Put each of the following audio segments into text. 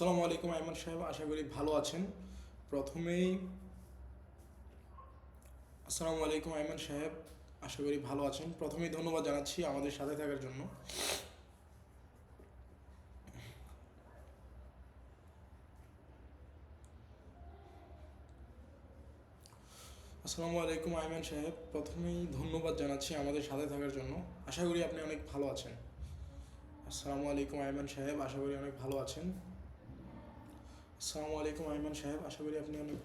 আসসালামু আলাইকুম আইমান সাহেব, আশা করি ভালো আছেন। প্রথমেই আসসালামু আলাইকুম আইমান সাহেব, আশা করি ভালো আছেন। প্রথমেই ধন্যবাদ জানাচ্ছি আমাদের সাথে থাকার জন্য। আসসালামু আলাইকুম আইমান সাহেব, প্রথমেই ধন্যবাদ জানাচ্ছি আমাদের সাথে থাকার জন্য। আশা করি আপনি অনেক ভালো আছেন। আসসালামু আলাইকুম আইমান সাহেব, আশা করি অনেক ভালো আছেন। আসসালামু আলাইকুম আইমান সাহেব, আশা করি আপনি অনেক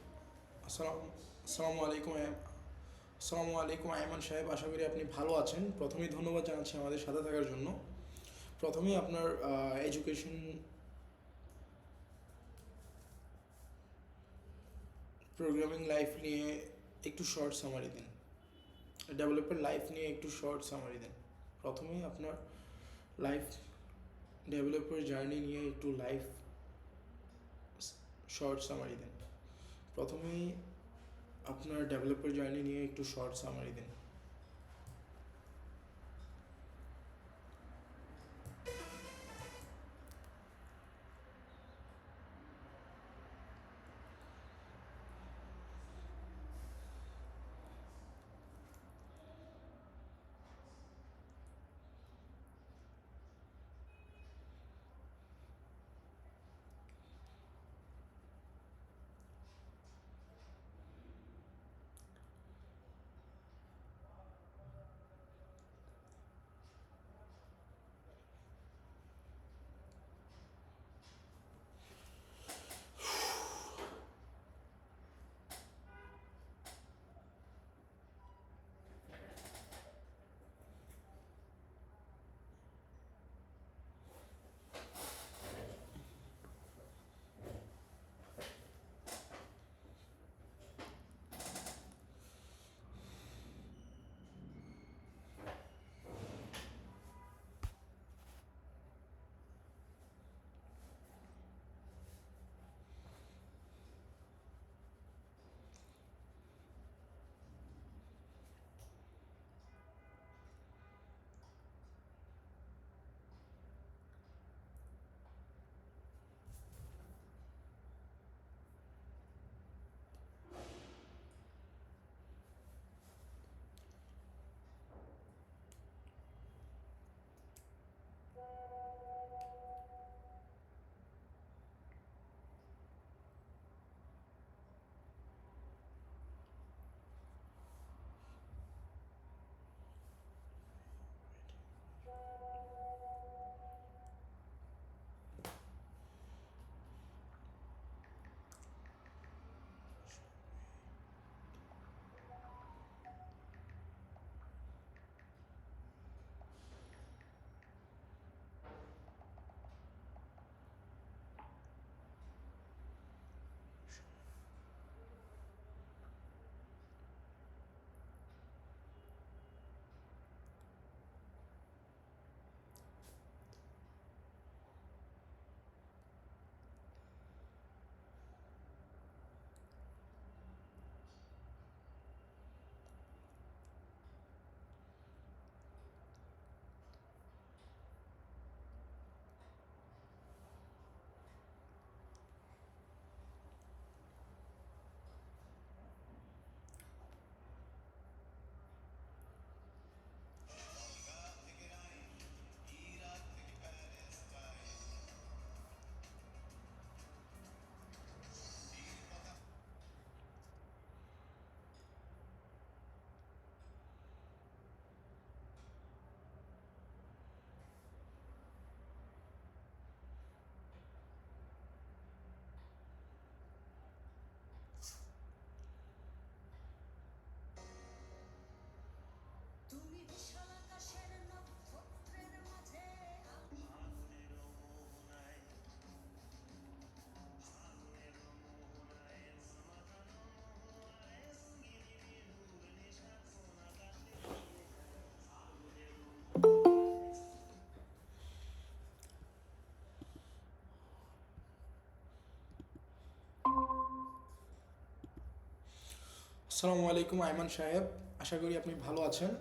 আসসালাম আসসালামু আলাইকুম আসসালামু আলাইকুম আইমান সাহেব, আশা করি আপনি ভালো আছেন। প্রথমেই ধন্যবাদ জানাচ্ছি আমাদের সাথে থাকার জন্য। প্রথমেই আপনার এডুকেশন প্রোগ্রামিং লাইফ নিয়ে একটু শর্ট সামারি দিন। ডেভেলপার লাইফ নিয়ে একটু শর্ট সামারি দিন। প্রথমেই আপনার লাইফ ডেভেলপার জার্নি নিয়ে একটু লাইফ শর্ট সামারি দিন। প্রথমেই আপনার ডেভেলপার জার্নি নিয়ে একটু শর্ট সামারি দিন। আসসালামু আলাইকুম আইমান সাহেব, আশা করি আপনি ভালো আছেন।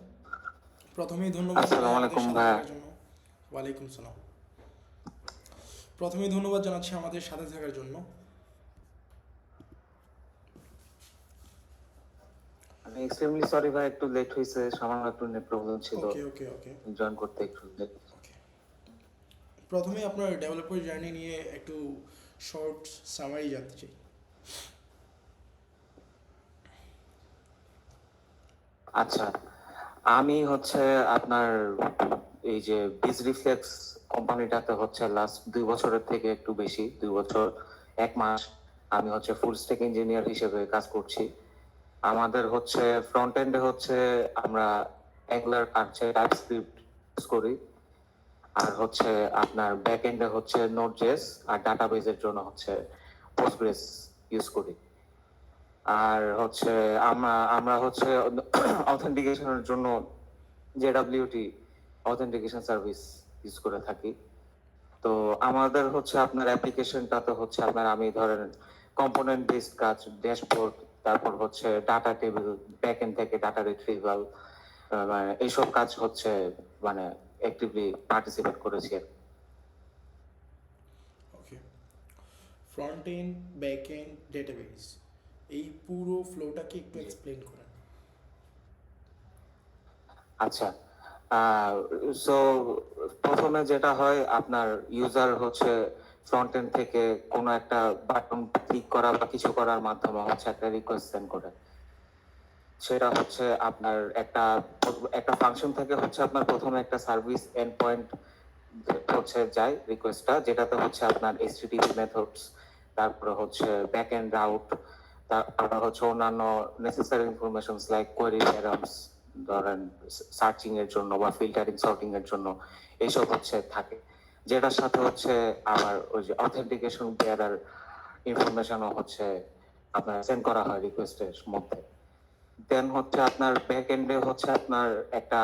প্রথমেই ধন্যবাদ জানাই আসসালামু আমাদের আলাইকুম সাথে ভাইয়া। থাকার জন্য। ওয়ালাইকুম সালাম। প্রথমেই ধন্যবাদ জানাচ্ছি আমাদের সাথে থাকার জন্য। আমি এক্সট্রিমলি সরি ভাই, একটু লেট হয়েছে, সামান্য একটু নেট প্রবলেম ছিল, ওকে ওকে ওকে জয়েন করতে একটু লেট। ওকে। প্রথমে আপনার ডেভেলপার জার্নি নিয়ে একটু শর্ট সামারি জানতে চাই। আচ্ছা, আমি হচ্ছে আপনার এই যে বিজ রিফ্লেক্স কোম্পানিটাতে হচ্ছে লাস্ট 2 বছরের থেকে একটু বেশি, 2 বছর 1 মাস আমি হচ্ছে ফুল স্ট্যাক ইঞ্জিনিয়ার হিসেবে কাজ করছি। আমাদের হচ্ছে ফ্রন্ট এন্ডে হচ্ছে আমরা অ্যাঙ্গুলার আর টাইপস্ক্রিপ্ট ইউজ করি, আর হচ্ছে আপনার ব্যাক এন্ডে হচ্ছে নোড.জেএস, আর ডাটাবেজের জন্য হচ্ছে পোস্টগ্রেস ইউজ করি। আর হচ্ছে আমরা আমরা হচ্ছে অথেন্টিকেশনের জন্য জেডব্লিউটি অথেন্টিকেশন সার্ভিস ইউজ করে থাকি। তো আমাদের হচ্ছে আপনার অ্যাপ্লিকেশনটাতে হচ্ছে আপনার, আমি ধরেন কম্পোনেন্ট বেসড কাজ, ড্যাশবোর্ড, তারপর হচ্ছে ডাটা টেবিল, ব্যাক এন্ড থেকে ডাটা রিট্রিভাল, মানে এইসব কাজ হচ্ছে মানে অ্যাক্টিভলি পার্টিসিপেট করেছি। Okay. Front end, back end, database, এই পুরো ফ্লোটাকে একটু এক্সপ্লেন করেন। আচ্ছা, সো প্রথমে যেটা হয়, আপনার ইউজার হচ্ছে ফ্রন্ট এন্ড থেকে কোনো একটা বাটন ক্লিক করা বা কিছু করার মাধ্যমে হচ্ছে একটা রিকোয়েস্ট সেন্ড করে। সেটা হচ্ছে আপনার একটা একটা ফাংশন থেকে হচ্ছে আপনার প্রথমে একটা সার্ভিস এন্ড পয়েন্ট হচ্ছে যায় রিকোয়েস্টটা, যেটাতে হচ্ছে আপনার এইচটিটিপি মেথডস, তারপরে হচ্ছে ব্যাক এন্ড রাউট, তারপরে হচ্ছে অন্যান্য necessary informations like query params, ধরেন সার্চিং এর জন্য বা ফিল্টারিং সর্টিং এর জন্য এইসব হচ্ছে থাকে, যেটার সাথে হচ্ছে আবার ওই যে অথেন্টিকেশন বেয়ারার ইনফরমেশনও হচ্ছে আপনার সেন্ড করা হয় রিকোয়েস্টের মধ্যে। দেন হচ্ছে আপনার ব্যাক এন্ডে হচ্ছে আপনার একটা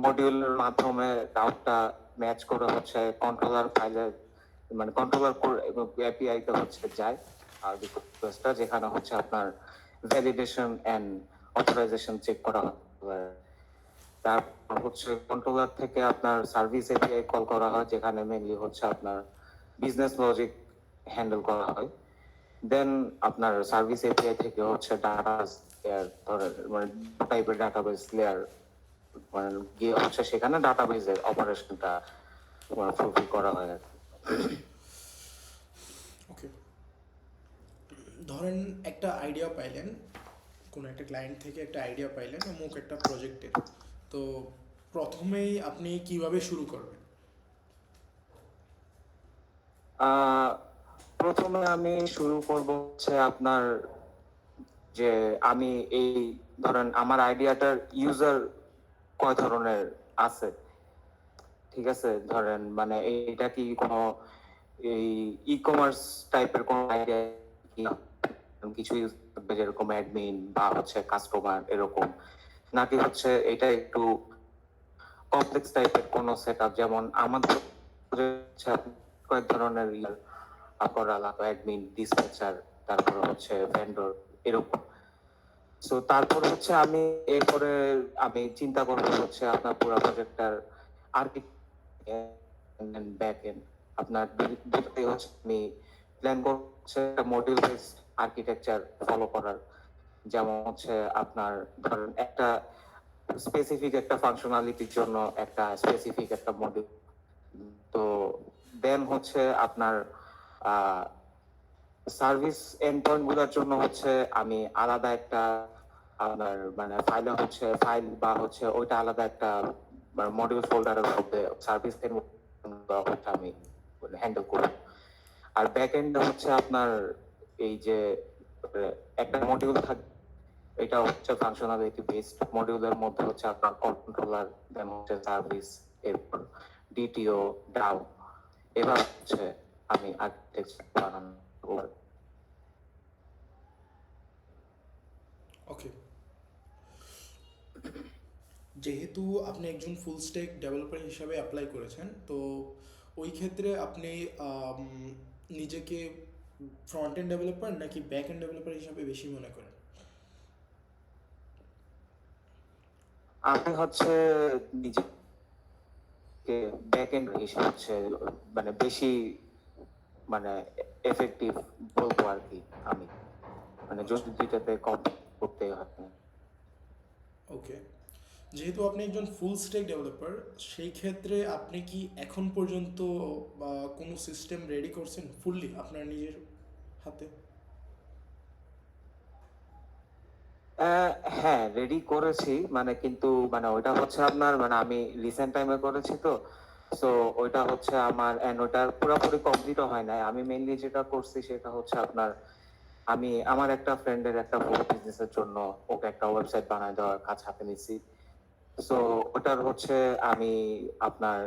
মডিউলের মাধ্যমে রাউটটা ম্যাচ করে হচ্ছে কন্ট্রোলার ফাইলে, মানে কন্ট্রোলার এপিআই তে হচ্ছে যায় আর রিকোয়েস্টটা, যেখানে হচ্ছে আপনার ভ্যালিডেশন এন্ড অথরাইজেশন চেক করা হয়। তারপর হচ্ছে কন্ট্রোলার থেকে আপনার সার্ভিস এপিআই কল করা হয়, যেখানে মেইনলি হচ্ছে আপনার বিজনেস লজিক হ্যান্ডেল করা হয়। দেন আপনার সার্ভিস এপিআই থেকে হচ্ছে ডাটা লেয়ার, ধরেন মানে টাইপের ডাটাবেস লেয়ার, মানে গিয়ে হচ্ছে সেখানে ডাটাবেসের অপারেশনটা ফুলফিল করা হয় আর কি। ওকে। ধরেন একটা আইডিয়া পাইলেন, কোনো একটা ক্লায়েন্ট থেকে একটা আইডিয়া পাইলেন অমুক একটা প্রজেক্টের, তো প্রথমেই আপনি কিভাবে শুরু করবেন? আহ, প্রথমে আমি শুরু করব হচ্ছে আপনার, যে আমি এই ধরেন আমার আইডিয়াটার ইউজার কয় ধরনের আছে, ঠিক আছে, ধরেন মানে এটা কি কোনো এই ই কমার্স টাইপের কোন আইডিয়া, কি কিছু use করবে যেরকম অ্যাডমিন বা হচ্ছে কাস্টমার এরকম, নাকি হচ্ছে এটা একটু কমপ্লেক্স টাইপের কোনো সেটআপ, যেমন আমাদের হচ্ছে কয়েক ধরনের করা লাগবে, অ্যাডমিন, ডিসপ্যাচার, তারপরে হচ্ছে ভেন্ডর এরকম। সো তারপর হচ্ছে আমি এরপরে আমি চিন্তা করবো হচ্ছে আপনার পুরো প্রজেক্টটার আর্কিটেক্ট ব্যাক এন্ড, আপনার দুটোই হচ্ছে আমি প্ল্যান করছে একটা মডিউল বেসড আর্কিটেকচার ফলো করার। যেমন হচ্ছে আপনার ধরেন একটা স্পেসিফিক একটা ফাংশনালিটির জন্য একটা স্পেসিফিক একটা মডিউল। তো দেন হচ্ছে আপনার সার্ভিস এন্ড পয়েন্ট গুলোর জন্য হচ্ছে আমি আলাদা একটা আপনার মানে ফাইলে হচ্ছে ফাইল বা হচ্ছে ওইটা আলাদা একটা মডিউল ফোল্ডারের মধ্যে সার্ভিস এন্ড হচ্ছে আমি হ্যান্ডেল করব। আর ব্যাক এন্ডে হচ্ছে আপনার এই যে একটা মডিউল থাকে, এটা হচ্ছে ফাংশনালিটি বেসড, মডিউলের মধ্যে হচ্ছে আপনার কন্ট্রোলার, দেন হচ্ছে সার্ভিস, এরপর ডিটিও, ডাও, এবার হচ্ছে আমি আর্কিটেকচার বানানো। ওকে। যেহেতু আপনি একজন ফুল স্ট্যাক ডেভেলপার হিসাবে অ্যাপ্লাই করেছেন, তো ওই ক্ষেত্রে আপনি আম, নিজেকে ফ্রন্ট এন্ড ডেভেলপার নাকি ব্যাক এন্ড ডেভেলপার হিসাবে বেশি মনে করেন? আমি হচ্ছে নিজেকে ব্যাক এন্ড হিসেবে হচ্ছে মানে বেশি মানে এফেক্টিভ বলবো আর কি আমি, মানে যদি দুইটাতে কম্পিট করতে হয়। ওকে, যেহেতু আপনি একজন ফুল স্ট্যাক ডেভেলপার, সেই ক্ষেত্রে আপনি কি এখন পর্যন্ত বা কোনো সিস্টেম রেডি করছেন ফুললি আপনার নিজের হাতে? হ্যাঁ, রেডি করেছি, মানে কিন্তু মানে ওইটা হচ্ছে আপনার, মানে আমি রিসেন্ট টাইমে করেছি তো, সো ওইটা হচ্ছে আমার, এন্ড ওইটা পুরোপুরি কমপ্লিটও হয় নাই। আমি মেইনলি যেটা করছি সেটা হচ্ছে আপনার, আমি আমার একটা ফ্রেন্ডের একটা বড় বিজনেসের জন্য ওকে একটা ওয়েবসাইট বানায় দেওয়ার কাজ হাতে নিছি। সো ওটার হচ্ছে আমি আপনার,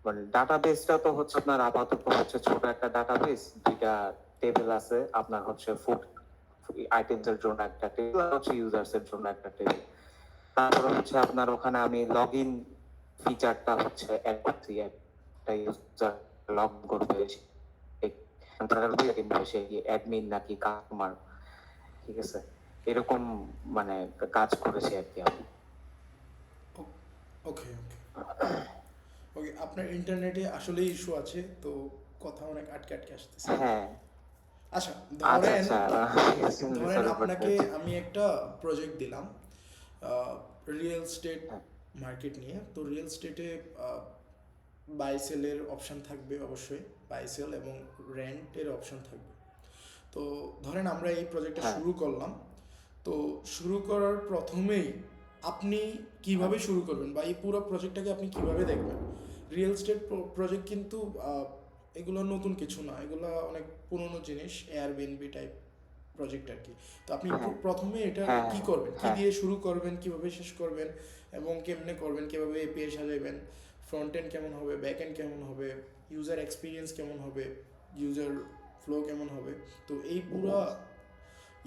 মানে ডাটাবেসটা তো হচ্ছে আপনার আপাতত হচ্ছে ছোট একটা ডাটাবেস, দুইটা টেবিল আছে আপনার, হচ্ছে ফুড আইটেমস এর জন্য একটা টেবিল, আর হচ্ছে ইউজার্স এর জন্য একটা টেবিল। তারপরে হচ্ছে আপনার ওখানে আমি লগ ইন ফিচারটা হচ্ছে অ্যাড করছি, একটা ইউজার লগ করবে সে অ্যাডমিন নাকি কাস্টমার, ঠিক আছে, এরকম মানে কাজ করেছি আর কি আমি। ওকে ওকে ওকে, আপনার ইন্টারনেটে আসলেই ইস্যু আছে, তো কথা অনেক আটকে আটকে আসতেছে। হ্যাঁ, আচ্ছা, আচ্ছা ধরেন আচ্ছা, ধরেন সরি ফর আপনাকে দ্যাট। আমি একটা প্রজেক্ট দিলাম রিয়েল স্টেট মার্কেট নিয়ে। তো রিয়েল স্টেটে বাই সেলের অপশান থাকবে অবশ্যই, বাই সেল এবং রেন্টের অপশান থাকবে। তো ধরেন আমরা এই প্রজেক্টটা হ্যাঁ শুরু করলাম। তো শুরু করার প্রথমেই আপনি কিভাবে শুরু করবেন বা এই পুরো প্রজেক্টটাকে আপনি কিভাবে দেখবেন? রিয়েল স্টেট প্রজেক্ট কিন্তু এগুলো নতুন কিছু না, এগুলো অনেক পুরনো জিনিস, এয়ারবিএনবি টাইপ প্রজেক্ট আর কি। তো আপনি হ্যাঁ প্রথমে এটা হ্যাঁ কি করবেন, কি হ্যাঁ। দিয়ে শুরু করবেন, কিভাবে শেষ করবেন এবং কেমনে করবেন, কিভাবে এপিআই সাজাবেন, ফ্রন্ট এন্ড কেমন হবে, ব্যাক এন্ড কেমন হবে, ইউজার এক্সপিরিয়েন্স কেমন হবে, ইউজার ফ্লো কেমন হবে? তো এই পুরো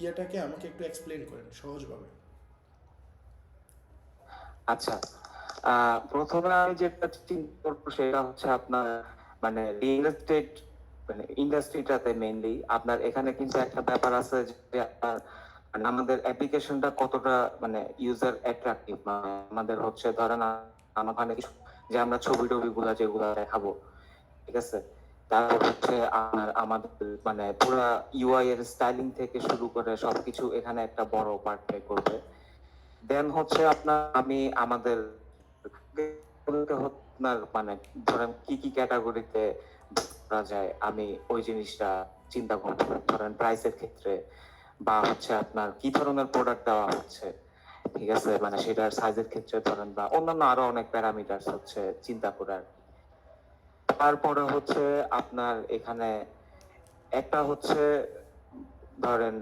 ইয়াটাকে আমাকে একটু এক্সপ্লেন করেন সহজভাবে। আচ্ছা, প্রথমে আমি যেটা চিন্তা করবো সেটা হচ্ছে আপনার, মানে রিয়েল এস্টেট মানে ইন্ডাস্ট্রিটাতে মেইনলি আপনার এখানে কিন্তু একটা ব্যাপার আছে যে আপনার, মানে আমাদের অ্যাপ্লিকেশনটা কতটা মানে ইউজার অ্যাট্রাকটিভ, মানে আমাদের হচ্ছে ধরেন আমার ওখানে যে আমরা ছবি টবি গুলা যেগুলা দেখাবো, ঠিক আছে, তারপর হচ্ছে আমাদের মানে পুরা ইউআই এর স্টাইলিং থেকে শুরু করে সবকিছু এখানে একটা বড় পার্ট প্লে করবে। দেন হচ্ছে আপনার আমি আমাদের আপনার মানে ধরেন কি কি ক্যাটাগরিতে করা যায়, আমি ওই জিনিসটা চিন্তা করবো, ধরেন প্রাইসের ক্ষেত্রে বা হচ্ছে আপনার কি ধরনের প্রোডাক্ট দেওয়া হচ্ছে, ঠিক আছে, মানে সেটার সাইজের ক্ষেত্রে ধরেন বা অন্যান্য আরো অনেক প্যারামিটার হচ্ছে চিন্তা করার। তারপরে হচ্ছে আপনার এখানে একটা হচ্ছে ধরেন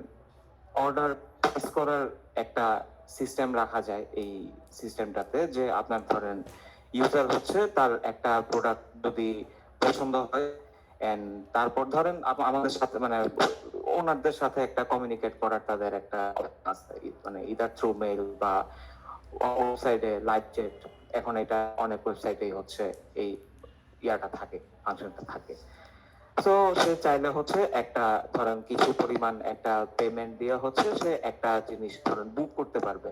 অর্ডার প্লেস করার একটা সিস্টেম রাখা যায় এই সিস্টেমটাতে, যে আপনার ধরেন ইউজার হচ্ছে তার একটা প্রোডাক্ট যদি পছন্দ হয়, এন্ড তারপর ধরেন আমাদের সাথে মানে ওনারদের সাথে একটা কমিউনিকেট করার তাদের একটা option আছে, মানে ইদার থ্রু মেইল বা ওয়েবসাইটে লাইভ চ্যাট। এখন এটা অনেক ওয়েবসাইটেই হচ্ছে এই ইয়াটা থাকে, ফাংশনটা থাকে। তো সে চাইলে হচ্ছে একটা ধরেন কিছু পরিমাণ একটা পেমেন্ট দিয়ে হচ্ছে সে একটা জিনিস ধরেন বুক করতে পারবে,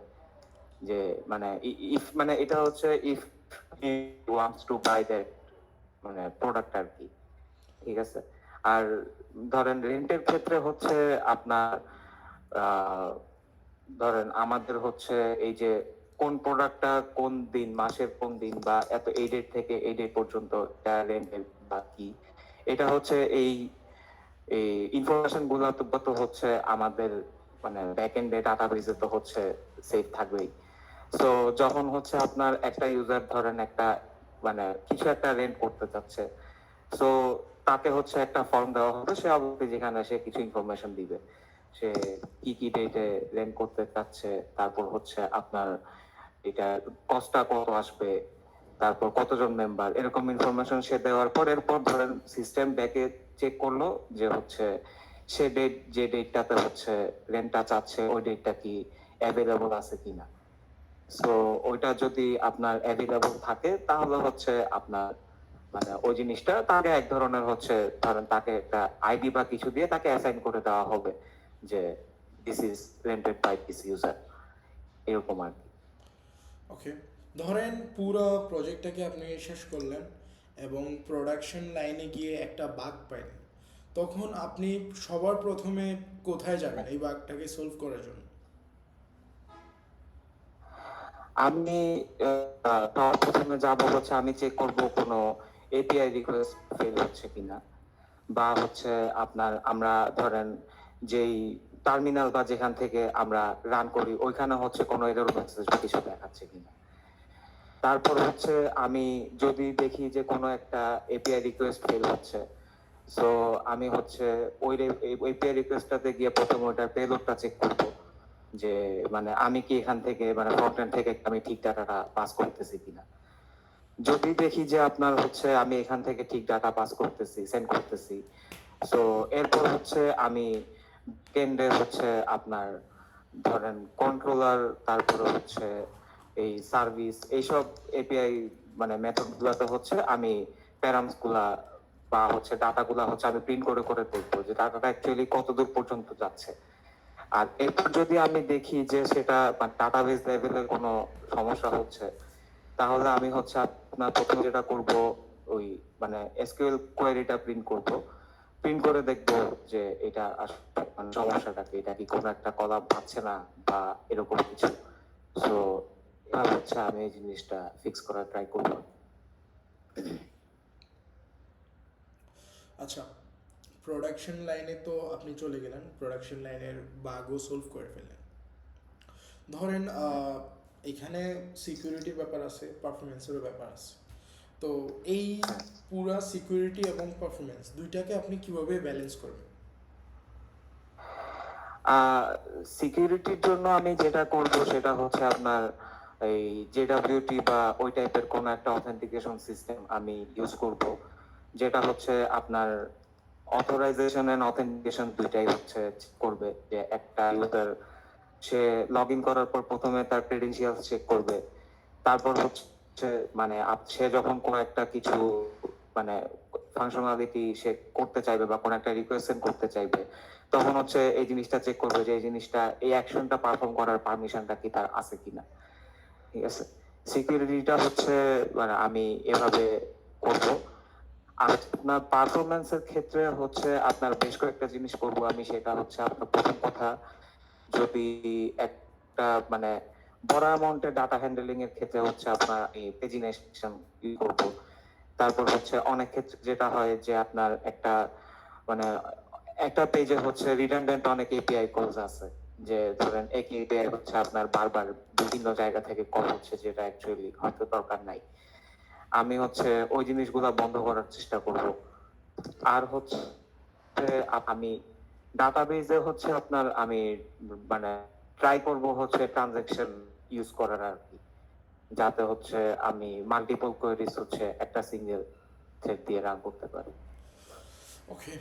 যে মানে ইফ মানে এটা হচ্ছে if he wants to buy that মানে প্রোডাক্ট আর কি, ঠিক আছে। আর ধরেন রেন্টের ক্ষেত্রে হচ্ছে আপনার আহ, ধরেন আমাদের হচ্ছে এই যে কোন প্রোডাক্টটা কোন দিন, মাসের কোন দিন বা এত এই ডেট থেকে এই ডেট পর্যন্ত রেন্টের বা কি, এটা হচ্ছে এই এই ইনফরমেশন গুলো তো হচ্ছে আমাদের মানে ব্যাক এন্ডে ডাটাবেসে তো হচ্ছে সেভ থাকবেই। সো যখন হচ্ছে আপনার একটা ইউজার ধরেন একটা মানে কিছু একটা রেন্ট করতে চাচ্ছে, সো তাকে হচ্ছে একটা ফর্ম দেওয়া হবে, সে অবশ্যই যেখানে সে কিছু ইনফরমেশন দিবে, সে কি কি ডেটে রেন্ট করতে চাচ্ছে, তারপর হচ্ছে আপনার এটা কস্টটা কত আসবে, তারপর কতজন মেম্বার, এরকম ইনফরমেশন সে দেওয়ার পর এরপর ধরেন সিস্টেম ব্যাকে চেক করলো যে হচ্ছে সে ডেট যে ডেটটাতে হচ্ছে রেন্টটা চাচ্ছে ওই ডেটটা কি অ্যাভেলেবল আছে কিনা। সো ওইটা যদি আপনার অ্যাভেলেবল থাকে তাহলে হচ্ছে আপনার মানে ওই জিনিসটা তাকে এক ধরনের হচ্ছে ধরেন তাকে একটা আইডি বা কিছু দিয়ে তাকে অ্যাসাইন করে দেওয়া হবে যে this is rented by this user, এরকম আর কি। ওকে, ধরেন পুরো প্রজেক্টটাকে আপনি শেষ করলেন এবং প্রোডাকশন লাইনে গিয়ে একটা বাগ পাইলেন। তখন আপনি সবার প্রথমে কোথায় যাবেন এই বাগটাকে সলভ করার জন্য? আমি সবার প্রথমে যাবো হচ্ছে, আমি চেক করব কোনো এপিআই রিকোয়েস্ট ফেল হচ্ছে কিনা, বা হচ্ছে আপনার আমরা ধরেন যেই টার্মিনাল বা যেখান থেকে আমরা রান করি ওইখানে হচ্ছে কোনো এরর মেসেজ বা কিছু দেখাচ্ছে কিনা। তারপর হচ্ছে আমি যদি দেখি যে কোনো একটা এপিআই রিকোয়েস্ট ফেল হচ্ছে, সো আমি হচ্ছে ওই এপিআই রিকোয়েস্টটাতে গিয়ে প্রথমে ওটার পেলোডটা চেক করব, যে মানে আমি কি এখান থেকে মানে ফ্রন্ট এন্ড থেকে আমি ঠিক ডাটাটা পাস করতেছি কিনা। যদি দেখি যে আপনার হচ্ছে আমি এখান থেকে ঠিক ডাটা পাস করতেছি, সেন্ড করতেছি, সো এরপর হচ্ছে আমি কেন্দ্রে হচ্ছে আপনার ধরেন কন্ট্রোলার, তারপরে হচ্ছে এই সার্ভিস, এইসব এপিআই মানে মেথড গুলাতে হচ্ছে আমি প্যারামস গুলা বা হচ্ছে ডাটা গুলা হচ্ছে আমি প্রিন্ট করে করে দেখবো যে ডাটাটা অ্যাকচুয়ালি কত দূর পর্যন্ত যাচ্ছে। আর এরপর যদি আমি দেখি যে সেটা ডাটাবেস লেভেলে কোনো সমস্যা হচ্ছে, তাহলে আমি হচ্ছে আপনার প্রথমে যেটা করব, ওই মানে এসকিউএল কোয়েরিটা প্রিন্ট করব, প্রিন্ট করে দেখবো যে এটা আসলে মানে সমস্যাটা কি, এটা কি কোনো একটা কলাম পাচ্ছে না বা এরকম কিছু। সো এবার হচ্ছে আমি এই জিনিসটা ফিক্স করার ট্রাই করবো। আচ্ছা, প্রোডাকশন লাইনে তো আপনি চলে গেলেন, প্রোডাকশন লাইনের বাগও সলভ করে ফেললেন। ধরেন এখানে সিকিউরিটির ব্যাপার আছে, পারফরমেন্সেরও ব্যাপার আছে। তো এই পুরা সিকিউরিটি এবং পারফরমেন্স দুইটাকে আপনি কিভাবে ব্যালেন্স করবেন? সিকিউরিটির জন্য আমি যেটা করব সেটা হচ্ছে আপনার এই জেডব্লিউটি বা ওই টাইপের কোন একটা অথেন্টিকেশন সিস্টেম আমি ইউজ করব, যেটা হচ্ছে আপনার অথরাইজেশন এন্ড অথেন্টিকেশন দুইটাই হচ্ছে করবে। যে একটা ইউজার সে লগ ইন করার পর প্রথমে তার ক্রেডেনশিয়ালস চেক করবে, তারপর হচ্ছে মানে সে যখন কোনো একটা কিছু মানে ফাংশনালিটি সে করতে চাইবে বা কোনো একটা রিকোয়েস্ট করতে চাইবে, তখন হচ্ছে এই জিনিসটা চেক করবে যে এই জিনিসটা এই অ্যাকশনটা পারফর্ম করার পারমিশনটা কি তার আছে কিনা। ঠিক আছে, সিকিউরিটিটা হচ্ছে মানে আমি এভাবে করব। আর আপনার পারফরমেন্সের ক্ষেত্রে হচ্ছে আপনার বেশ কয়েকটা জিনিস করব আমি, সেটা হচ্ছে আপনার প্রথম কথা, যদি একটা মানে বড় অ্যামাউন্টের ডাটা হ্যান্ডলিং এর ক্ষেত্রে হচ্ছে আপনার এই পেজিনেশন ইউজ করব। তারপর হচ্ছে অনেক ক্ষেত্রে যেটা হয় যে আপনার একটা মানে একটা পেজে হচ্ছে রিডান্ডেন্ট অনেক এপিআই কলস আছে, যে ধরেন এক এপিআই হচ্ছে আপনার বারবার বিভিন্ন জায়গা থেকে কল হচ্ছে, যেটা অ্যাকচুয়ালি হয়তো দরকার নাই। আমি হচ্ছে ওই জিনিসগুলো বন্ধ করার চেষ্টা করব। আর হচ্ছে আমি ডাটাবেজে হচ্ছে আপনার আমি মানে ট্রাই করব হচ্ছে ট্রানজাকশন ইউজ করার আর কি, যাতে হচ্ছে আমি মাল্টিপল কোয়েরিজ হচ্ছে একটা সিঙ্গেল থ্রেড দিয়ে রান করতে পারি। ওকে,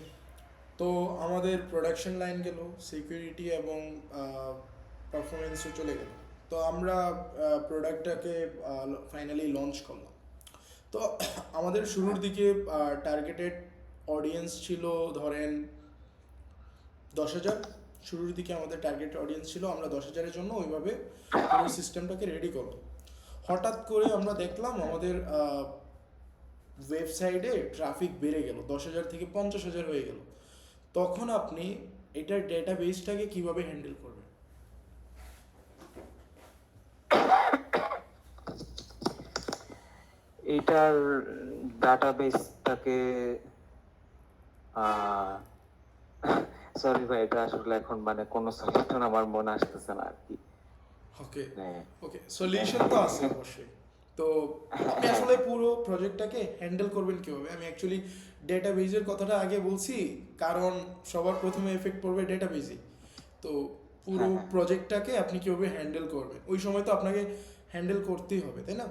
তো আমাদের প্রোডাকশন লাইন গেল, সিকিউরিটি এবং পারফরমেন্সও চলে গেল। তো আমরা প্রোডাক্টটাকে ফাইনালি লঞ্চ করলাম। তো আমাদের শুরুর দিকে টার্গেটেড অডিয়েন্স ছিল ধরেন 10,000। শুরুর দিকে আমাদের টার্গেট অডিয়েন্স ছিল, আমরা 10,000-এর জন্য ওইভাবে পুরো সিস্টেমটাকে রেডি করলাম। হঠাৎ করে আমরা দেখলাম আমাদের ওয়েবসাইটে ট্রাফিক বেড়ে গেল, 10,000 থেকে 50,000 হয়ে গেল। তখন আপনি এটার ডেটাবেসটাকে কিভাবে হ্যান্ডেল করবেন? এইটার ডাটাবেসটাকে সরি ভাই, এটা আসলে এখন মানে কোনো সলিউশন আমার মনে আসতেছে না আর কি। ওকে, হ্যাঁ, ওকে, সলিউশন তো আছে অবশ্যই। তো আপনি আসলে পুরো প্রজেক্টটাকে হ্যান্ডেল করবেন কীভাবে? আমি অ্যাকচুয়ালি ডেটাবেজের কথাটা আগে বলছি, কারণ সবার প্রথমে এফেক্ট পড়বে ডেটাবেজে। তো পুরো হ্যাঁ, হ্যাঁ। প্রজেক্টটাকে আপনি কীভাবে হ্যান্ডেল করবেন ওই সময় তো আপনাকে হ্যান্ডেল করতেই হবে, তাই না?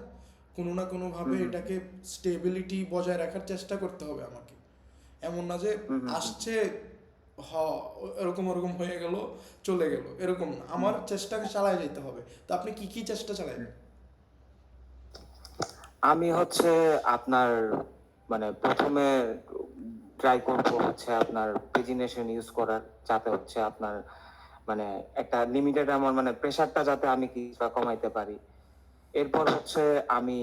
কোনো না কোনোভাবে হুম, এটাকে স্টেবিলিটি বজায় রাখার চেষ্টা করতে হবে আমাকে। এমন না যে হুম, হুম, হুম, আসছে, হ, এরকম ওরকম হয়ে গেল, চলে গেল, এরকম না, হুম, আমার চেষ্টাকে চালায় যেতে হবে। তো আপনি কি কি চেষ্টা চালাবেন? আমি হচ্ছে আপনার মানে প্রথমে ট্রাই করবো হচ্ছে আপনার পেজিনেশন ইউজ করার, যাতে হচ্ছে আপনার মানে একটা লিমিটেড আমার মানে প্রেসারটা যাতে আমি কিছুটা কমাইতে পারি। এরপর হচ্ছে আমি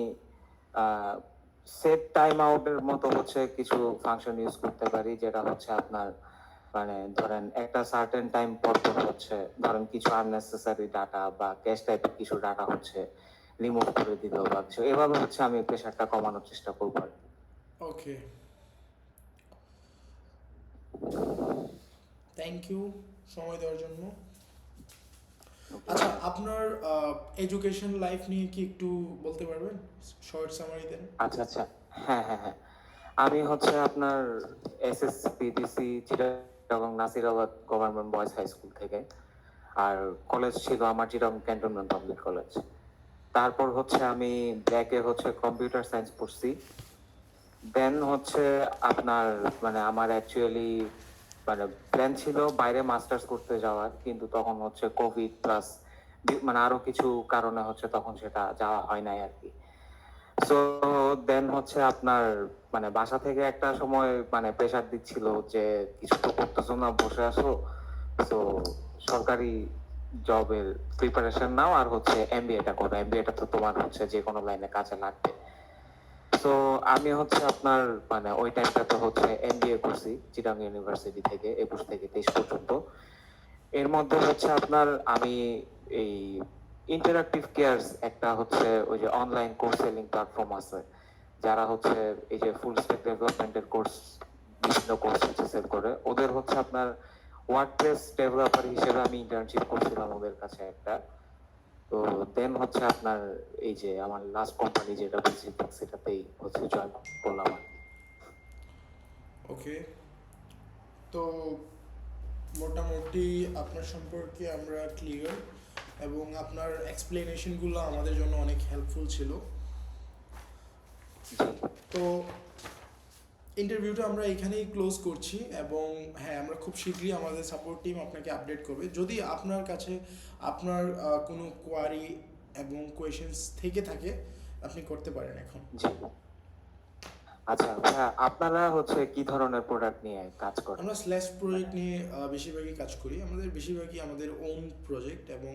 সেট টাইম আউটের মতো হচ্ছে কিছু ফাংশন ইউজ করতে পারি, যেটা হচ্ছে আপনার মানে ধরেন একটা সার্টেন টাইম পর পর হচ্ছে ধরেন কিছু আননেসেসারি ডাটা বা ক্যাশ টাইপের কিছু ডাটা হচ্ছে রিমুভ করে দিল বা কিছু, এভাবে হচ্ছে আমি প্রেশারটা কমানোর চেষ্টা করবো আর কি। ওকে, থ্যাংক ইউ সময় দেওয়ার জন্য। আচ্ছা, আপনার এডুকেশন লাইফ নিয়ে কি একটু বলতে পারবেন, শর্ট সামারি দেন? আচ্ছা আচ্ছা, হ্যাঁ হ্যাঁ হ্যাঁ, আমি হচ্ছে আপনার এসএসসি দিছি Chittagong Nasirabad government boys high school থেকে। আর কলেজ ছিল আমার চিটাগং ক্যান্টনমেন্ট পাবলিক কলেজ। তারপর হচ্ছে আমি ব্যাকে হচ্ছে কম্পিউটার সায়েন্স পড়ছি। দেন হচ্ছে আপনার মানে আমার অ্যাকচুয়ালি মানে প্ল্যান ছিল বাইরে মাস্টার্স করতে যাওয়ার, কিন্তু তখন হচ্ছে কোভিড প্লাস মানে আরো কিছু কারণে হচ্ছে তখন সেটা যাওয়া হয় নাই আর কি। সো দেন হচ্ছে আপনার মানে বাসা থেকে একটা সময় মানে প্রেসার দিচ্ছিল যে কিছু তো করতেছো না, বসে আসো, তো সরকারি জবের প্রিপারেশন নাও আর হচ্ছে এমবিএটা করো, এমবিএটা তো তোমার হচ্ছে যে কোনো লাইনে কাজে লাগবে। তো আমি হচ্ছে আপনার মানে ওই টাইমটাতে হচ্ছে এমবিএ করছি চিটাং ইউনিভার্সিটি থেকে 21 থেকে 23 পর্যন্ত। এর মধ্যে হচ্ছে আপনার আমি এই ইন্টারাক্টিভ কেয়ারস একটা হচ্ছে ওই যে অনলাইন কোর্স সেলিং প্ল্যাটফর্ম আছে, যারা হচ্ছে এই যে ফুল স্ট্যাক ডেভেলপমেন্টের কোর্স বিভিন্ন কোর্স হচ্ছে সেল করে, ওদের হচ্ছে আপনার ওয়ার্ডপ্রেস ডেভেলপার হিসেবে আমি ইন্টার্নশিপ করছিলাম ওদের কাছে একটা। তো দেন হচ্ছে আপনার এই যে আমার লাস্ট কোম্পানি যেটা বেসিক সেটাতেই হচ্ছে জয়েন করলাম আর কি। ওকে, তো মোটামুটি আপনার সম্পর্কে আমরা ক্লিয়ার, এবং আপনার এক্সপ্লেনেশনগুলো আমাদের জন্য অনেক হেল্পফুল ছিল। জি তো ইন্টারভিউটা আমরা এখানেই ক্লোজ করছি, এবং হ্যাঁ, আমরা খুব শীঘ্রই আমাদের সাপোর্ট টিম আপনাকে আপডেট করবে। যদি আপনার কাছে আপনার কোনো কোয়ারি এবং কোয়েশ্চেন্স থেকে থাকে, আপনি করতে পারেন এখন। জি। আচ্ছা ভাইয়া, আপনারা হচ্ছে কি ধরনের প্রোডাক্ট নিয়ে কাজ করেন? আমরা স্ল্যাশ প্রজেক্ট মানে নিয়ে বেশিরভাগই কাজ করি। আমাদের বেশিরভাগই আমাদের ওন প্রজেক্ট এবং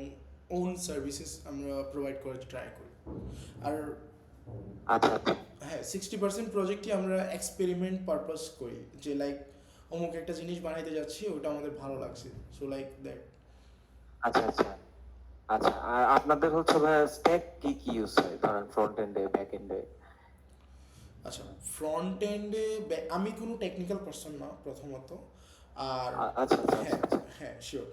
ওন সার্ভিসেস আমরা প্রোভাইড করার ট্রাই করি। আর আচ্ছা আচ্ছা হ্যাঁ, 60% প্রজেক্টই আমরা এক্সপেরিমেন্ট পারপাস করি, যে লাইক অমুক একটা জিনিস বানাইতে যাচ্ছি, ওটা আমাদের ভালো লাগছে, সো লাইক দ্যাট। আচ্ছা আচ্ছা আচ্ছা। আর আপনাদের হচ্ছে ভাইয়া স্ট্যাক কি কি ইউজ হয় ধরেন ফ্রন্ট এন্ডে ব্যাক এন্ডে? আচ্ছা, ফ্রন্ট এন্ডে আমি কোনো টেকনিক্যাল পারসন না প্রথমত। আর আচ্ছা আচ্ছা আচ্ছা হ্যাঁ, আচ্ছা হ্যাঁ শিওর।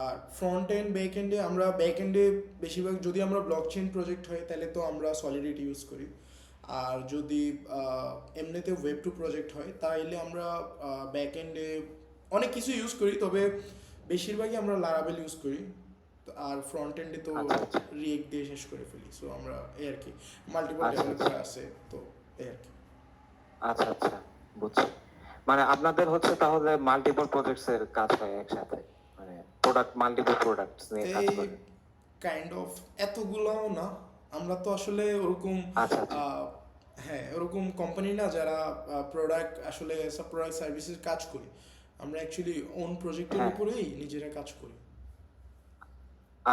আর ফ্রন্ট এন্ড ব্যাক এন্ডে আমরা ব্যাক এন্ডে বেশিরভাগ, যদি আমরা ব্লক চেইন প্রজেক্ট হয় তাহলে তো আমরা সলিডিটি ইউজ করি। আর যদি এমনিতে ওয়েব টু প্রজেক্ট হয় তাহলে আমরা ব্যাক এন্ডে অনেক কিছু ইউজ করি, তবে বেশিরভাগই আমরা লারাবেল ইউজ করি। আর ফ্রন্ট এন্ডে তো আচ্ছা আচ্ছা রিয়েক্ট দিয়ে শেষ করে ফেলি, সো আমরা এই আর কি, মাল্টিপল আচ্ছা ডেভেলপার আছে, তো এই আর কি। আচ্ছা আচ্ছা, বুঝছি। মানে আপনাদের হচ্ছে তাহলে মাল্টিপল প্রজেক্টস এর কাজ হয় একসাথে, মানে প্রোডাক্ট মাল্টিপল প্রোডাক্টস নিয়ে কাজ এই করেন? কাইন্ড অফ, এতগুলাও না। আমরা তো আসলে ওরকম আচ্ছা আচ্ছা আহ, হ্যাঁ, ওরকম কোম্পানি না যারা প্রোডাক্ট আসলে সব প্রোডাক্ট সার্ভিসের কাজ করি। আমরা অ্যাকচুয়ালি ওন প্রজেক্টের হ্যাঁ উপরেই নিজেরা কাজ করি।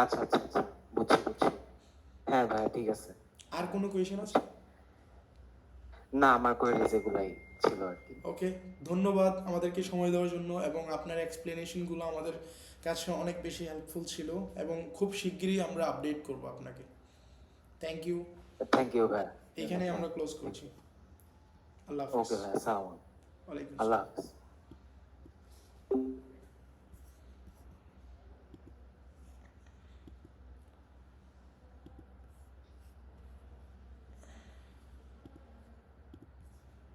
আচ্ছা আচ্ছা আচ্ছা, বুঝছি বুঝছি। হ্যাঁ ভাই ঠিক আছে। আর কোনো কোয়েশন আছে? না, আমার কোয়েরিজ এগুলাই ছিল আর কি। ওকে, ধন্যবাদ আমাদেরকে সময় দেওয়ার জন্য, এবং আপনার এক্সপ্লেনেশনগুলো আমাদের কাছে অনেক বেশি হেল্পফুল ছিল, এবং খুব শিগগিরই আমরা আপডেট করব আপনাকে। Thank you. থ্যাংক ইউ ভাই। এখানে আমরা ক্লোজ করছি। আল্লাহ হাফিজ। ওকে ভাই, আসসালামু আলাইকুম। ওয়ালাইকুম আল্লাহ আসসালাম। হাফিজ।